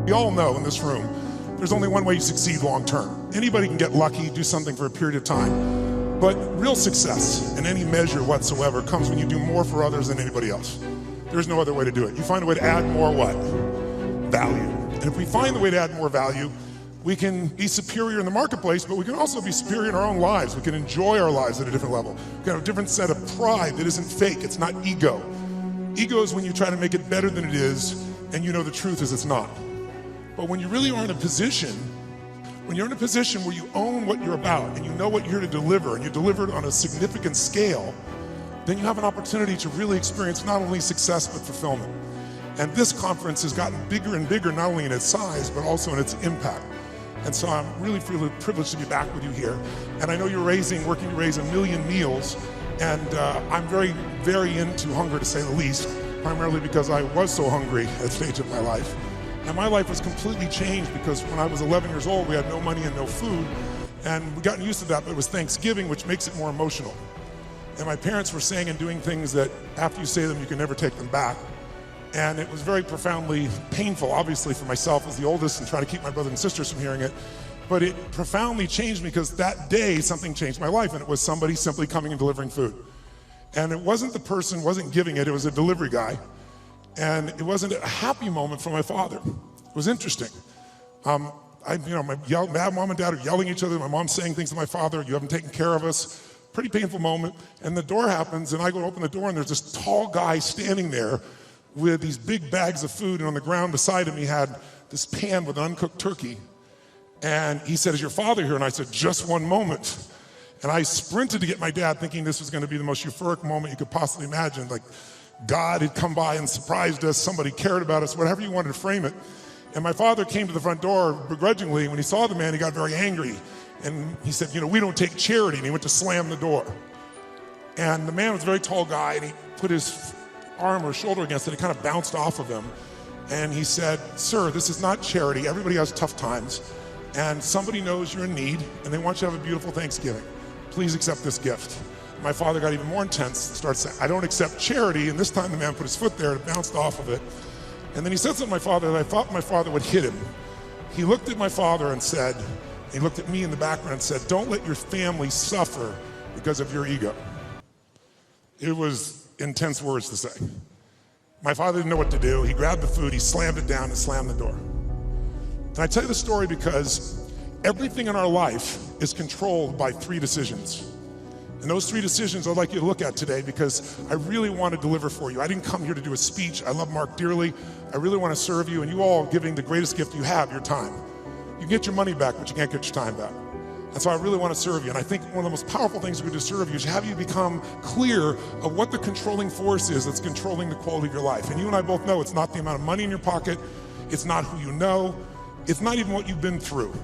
We all know in this room, there's only one way you succeed long term. Anybody can get lucky, do something for a period of time. But real success in any measure whatsoever comes when you do more for others than anybody else. There's no other way to do it. You find a way to add more what? Value. And if we find the way to add more value, we can be superior in the marketplace, but we can also be superior in our own lives. We can enjoy our lives at a different level. We can have a different set of pride that isn't fake. It's not ego. Ego is when you try to make it better than it is, and you know the truth is it's not. But when you really are in a position, when you're in a position where you own what you're about and you know what you're here to deliver, and you deliver it on a significant scale, then you have an opportunity to really experience not only success but fulfillment. And this conference has gotten bigger and bigger, not only in its size, but also in its impact. And so I'm really privileged to be back with you here. And I know you're working to raise 1 million meals, and I'm very, very into hunger, to say the least, primarily because I was so hungry at the stage of my life. And my life was completely changed because when I was 11 years old, we had no money and no food. And we've gotten used to that, but it was Thanksgiving, which makes it more emotional. And my parents were saying and doing things that after you say them, you can never take them back. And it was very profoundly painful, obviously, for myself as the oldest and trying to keep my brothers and sisters from hearing it. But it profoundly changed me because that day, something changed my life, and it was somebody simply coming and delivering food. And it wasn't the person, wasn't giving it, it was a delivery guy. And it wasn't a happy moment for my father. It was interesting. My mom and dad are yelling at each other. My mom's saying things to my father, "You haven't taken care of us." Pretty painful moment. And the door happens, and I go to open the door, and there's this tall guy standing there with these big bags of food, and on the ground beside him, he had this pan with uncooked turkey. And he said, "Is your father here?" And I said, "Just one moment." And I sprinted to get my dad, thinking this was gonna be the most euphoric moment you could possibly imagine. Like God had come by and surprised us, somebody cared about us, whatever you wanted to frame it. And my father came to the front door begrudgingly. When he saw the man, he got very angry. And he said, "We don't take charity." And he went to slam the door. And the man was a very tall guy, and he put his arm or shoulder against it. It kind of bounced off of him. And he said, "Sir, this is not charity. Everybody has tough times. And somebody knows you're in need, and they want you to have a beautiful Thanksgiving. Please accept this gift." My father got even more intense, started saying, "I don't accept charity." And this time the man put his foot there, and it bounced off of it. And then he said something to my father that I thought my father would hit him. He looked at my father and said, he looked at me in the background and said, "Don't let your family suffer because of your ego." It was intense words to say. My father didn't know what to do. He grabbed the food, he slammed it down and slammed the door. And I tell you the story because everything in our life is controlled by 3 decisions. And those 3 decisions I'd like you to look at today because I really want to deliver for you. I didn't come here to do a speech. I love Mark dearly. I really want to serve you, and you all are giving the greatest gift you have, your time. You can get your money back, but you can't get your time back. And so I really want to serve you. And I think one of the most powerful things we do to serve you is have you become clear of what the controlling force is that's controlling the quality of your life. And you and I both know it's not the amount of money in your pocket. It's not who you know. It's not even what you've been through.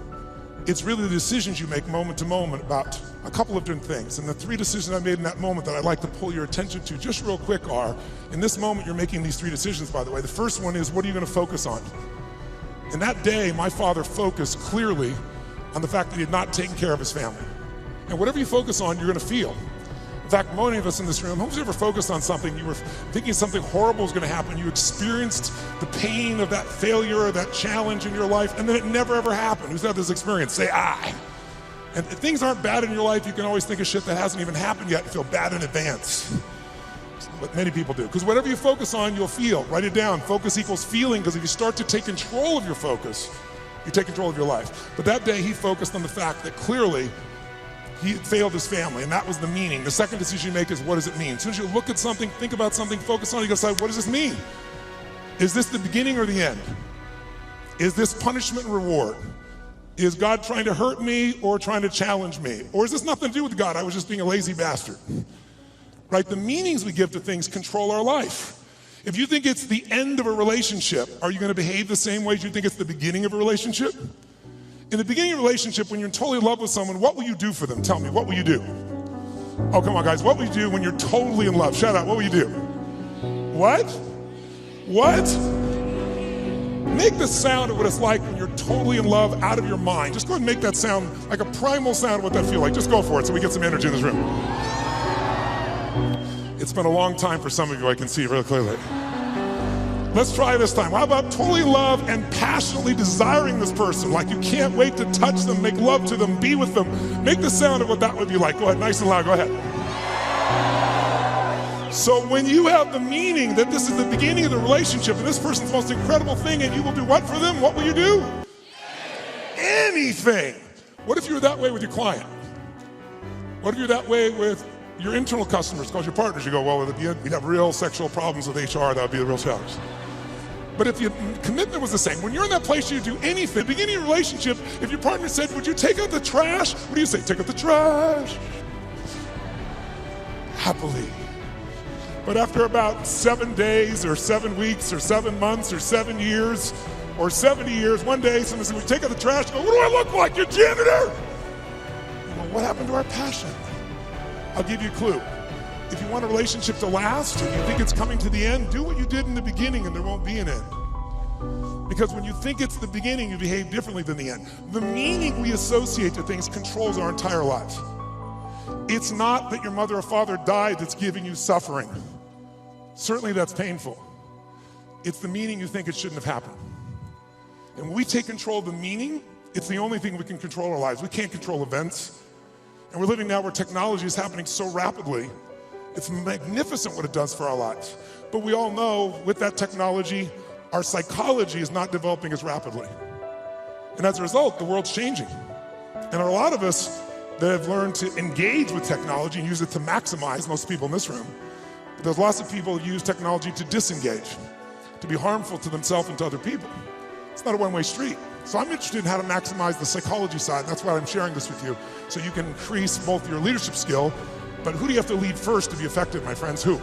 It's really the decisions you make moment to moment about a couple of different things. And the 3 decisions I made in that moment that I'd like to pull your attention to just real quick are, in this moment you're making these 3 decisions, by the way. The first one is, what are you going to focus on? And that day, my father focused clearly on the fact that he had not taken care of his family. And whatever you focus on, you're going to feel. In fact, many of us in this room, who's ever focused on something, you were thinking something horrible is going to happen, you experienced the pain of that failure or that challenge in your life, and then it never ever happened. Who's had this experience? Say, "I." And if things aren't bad in your life, you can always think of shit that hasn't even happened yet and feel bad in advance. What many people do. Because whatever you focus on, you'll feel. Write it down. Focus equals feeling, because if you start to take control of your focus, you take control of your life. But that day, he focused on the fact that clearly he failed his family, and that was the meaning. The second decision you make is, what does it mean? As soon as you look at something, think about something, focus on it, you gotta decide, what does this mean? Is this the beginning or the end? Is this punishment and reward? Is God trying to hurt me or trying to challenge me? Or is this nothing to do with God? I was just being a lazy bastard. Right? The meanings we give to things control our life. If you think it's the end of a relationship, are you gonna behave the same way as you think it's the beginning of a relationship? In the beginning of a relationship, when you're totally in love with someone, what will you do for them? Tell me, what will you do? Oh, come on, guys. What will you do when you're totally in love? Shout out, what will you do? What? What? Make the sound of what it's like when you're totally in love, out of your mind. Just go ahead and make that sound like a primal sound of what that feels like. Just go for it so we get some energy in this room. It's been a long time for some of you, I can see really clearly. Let's try this time. How about totally love and passionately desiring this person? Like you can't wait to touch them, make love to them, be with them. Make the sound of what that would be like. Go ahead, nice and loud, go ahead. So when you have the meaning that this is the beginning of the relationship and this person's the most incredible thing and you will do what for them? What will you do? Anything. What if you were that way with your client? What if you're that way with your internal customers, called your partners? You go, well, we'd have real sexual problems with HR, that would be the real challenge. But if your commitment was the same, when you're in that place, you do anything. At the beginning of your relationship, if your partner said, would you take out the trash? What do you say? Take out the trash. Happily. But after about 7 days or 7 weeks or 7 months or 7 years or 70 years, one day someone said, we take out the trash. You go, what do I look like? Your janitor? You go, what happened to our passion? I'll give you a clue. If you want a relationship to last and you think it's coming to the end, do what you did in the beginning and there won't be an end. Because when you think it's the beginning, you behave differently than the end. The meaning we associate to things controls our entire lives. It's not that your mother or father died that's giving you suffering. Certainly that's painful. It's the meaning you think it shouldn't have happened. And when we take control of the meaning, it's the only thing we can control our lives. We can't control events. And we're living now where technology is happening so rapidly. It's magnificent what it does for our lives. But we all know with that technology, our psychology is not developing as rapidly. And as a result, the world's changing. And there are a lot of us that have learned to engage with technology and use it to maximize, most people in this room. But there's lots of people who use technology to disengage, to be harmful to themselves and to other people. It's not a one-way street. So I'm interested in how to maximize the psychology side, and that's why I'm sharing this with you, so you can increase both your leadership skill, but who do you have to lead first to be effective, my friends? Who?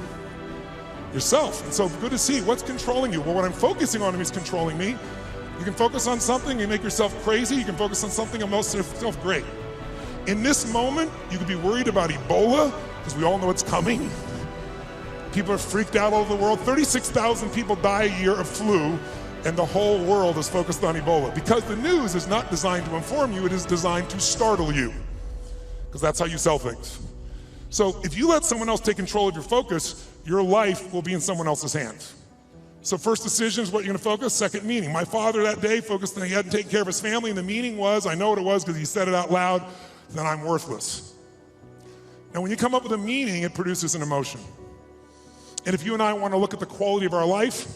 Yourself. And so good to see what's controlling you. Well, what I'm focusing on is controlling me. You can focus on something and make yourself crazy. You can focus on something and make yourself great. In this moment, you could be worried about Ebola, because we all know it's coming. People are freaked out all over the world. 36,000 people die a year of flu, and the whole world is focused on Ebola. Because the news is not designed to inform you, it is designed to startle you. Because that's how you sell things. So if you let someone else take control of your focus, your life will be in someone else's hands. So first decision is what you're gonna focus, second meaning. My father that day focused on he hadn't taken care of his family, and the meaning was, I know what it was because he said it out loud, then I'm worthless. Now when you come up with a meaning, it produces an emotion. And if you and I wanna look at the quality of our life,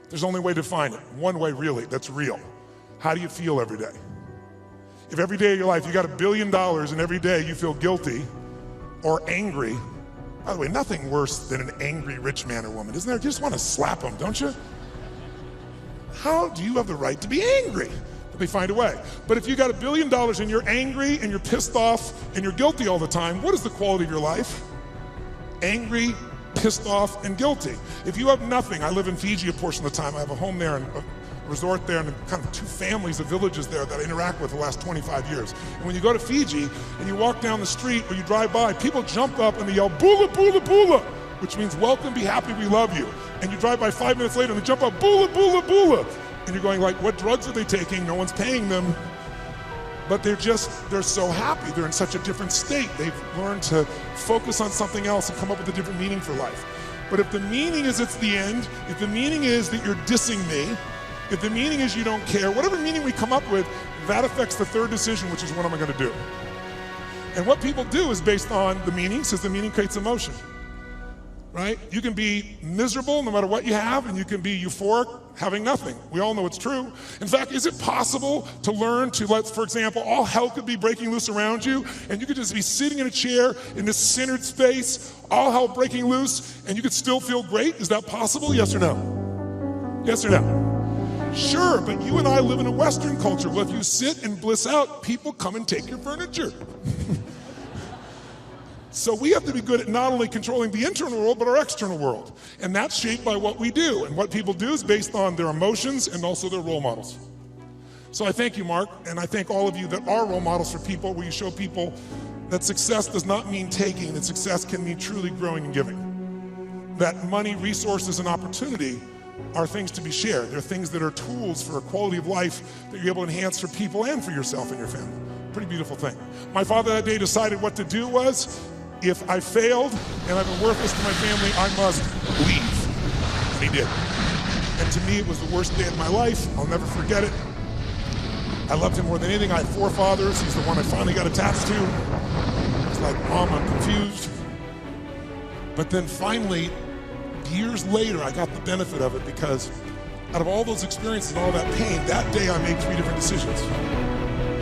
there's only a way to define it. One way really, that's real. How do you feel every day? If every day of your life you got $1 billion and every day you feel guilty or angry, by the way, nothing worse than an angry rich man or woman, isn't there? You just want to slap them, don't you? How do you have the right to be angry? But they find a way. But if you got $1 billion and you're angry and you're pissed off and you're guilty all the time, what is the quality of your life? Angry, pissed off, and guilty. If you have nothing, I live in Fiji a portion of the time, I have a home there and a resort there and kind of 2 families of villages there that I interact with the last 25 years. And when you go to Fiji and you walk down the street or you drive by, people jump up and they yell, bula, bula, bula, which means welcome, be happy, we love you. And you drive by 5 minutes later and they jump up, bula, bula, bula. And you're going like, what drugs are they taking? No one's paying them. But they're so happy. They're in such a different state. They've learned to focus on something else and come up with a different meaning for life. But if the meaning is it's the end, if the meaning is that you're dissing me, if the meaning is you don't care, whatever meaning we come up with, that affects the third decision, which is what am I gonna do? And what people do is based on the meaning, since the meaning creates emotion, right? You can be miserable no matter what you have, and you can be euphoric having nothing. We all know it's true. In fact, is it possible to learn to let, for example, all hell could be breaking loose around you, and you could just be sitting in a chair in this centered space, all hell breaking loose, and you could still feel great? Is that possible? Yes or no? Yes or no? Sure, but you and I live in a Western culture. Well, if you sit and bliss out, people come and take your furniture. So we have to be good at not only controlling the internal world, but our external world. And that's shaped by what we do. And what people do is based on their emotions and also their role models. So I thank you, Mark, and I thank all of you that are role models for people, where you show people that success does not mean taking, that success can mean truly growing and giving. That money, resources, and opportunity are things to be shared. They're things that are tools for a quality of life that you're able to enhance for people and for yourself and your family. Pretty beautiful thing. My father that day decided what to do was, if I failed and I've been worthless to my family, I must leave. And he did. to me, it was the worst day of my life. I'll never forget it. I loved him more than anything. I had 4 fathers. He's the one I finally got attached to. I was like, Mom, I'm confused. But then finally, years later, I got the benefit of it because out of all those experiences and all that pain, that day I made 3 different decisions.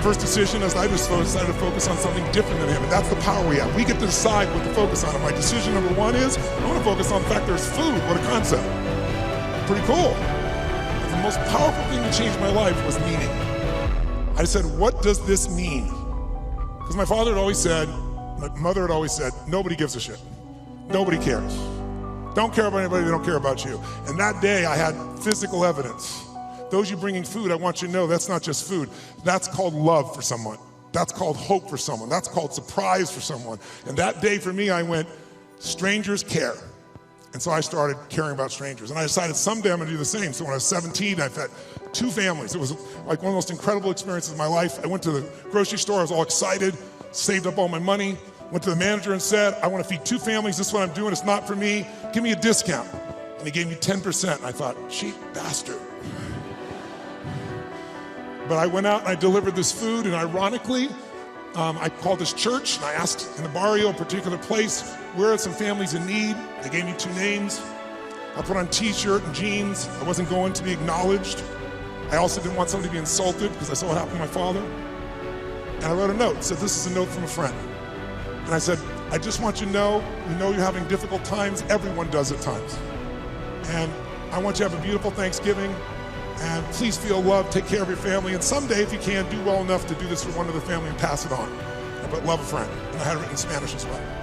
First decision is I just decided to focus on something different than him, and that's the power we have. We get to decide what to focus on. And my decision number 1 is I want to focus on the fact there's food. What a concept. Pretty cool. But the most powerful thing that changed my life was meaning. I said, what does this mean? Because my father had always said, my mother had always said, nobody gives a shit. Nobody cares. Don't care about anybody, they don't care about you. And that day I had physical evidence. Those you bringing food, I want you to know that's not just food. That's called love for someone. That's called hope for someone. That's called surprise for someone. And that day for me, I went, strangers care. And so I started caring about strangers. And I decided someday I'm gonna do the same. So when I was 17, I fed 2 families. It was like one of the most incredible experiences of my life. I went to the grocery store, I was all excited, saved up all my money, went to the manager and said, I want to feed 2 families, this is what I'm doing, it's not for me, give me a discount. And he gave me 10%, and I thought, cheap bastard. But I went out and I delivered this food, and ironically, I called this church, and I asked in the barrio, a particular place, where are some families in need? They gave me 2 names. I put on t-shirt and jeans. I wasn't going to be acknowledged. I also didn't want somebody to be insulted because I saw what happened to my father. And I wrote a note, said, this is a note from a friend. And I said, I just want you to know you're having difficult times. Everyone does at times. And I want you to have a beautiful Thanksgiving. And please feel loved, take care of your family. And someday, if you can, do well enough to do this for one other family and pass it on. But love a friend. And I had it written in Spanish as well.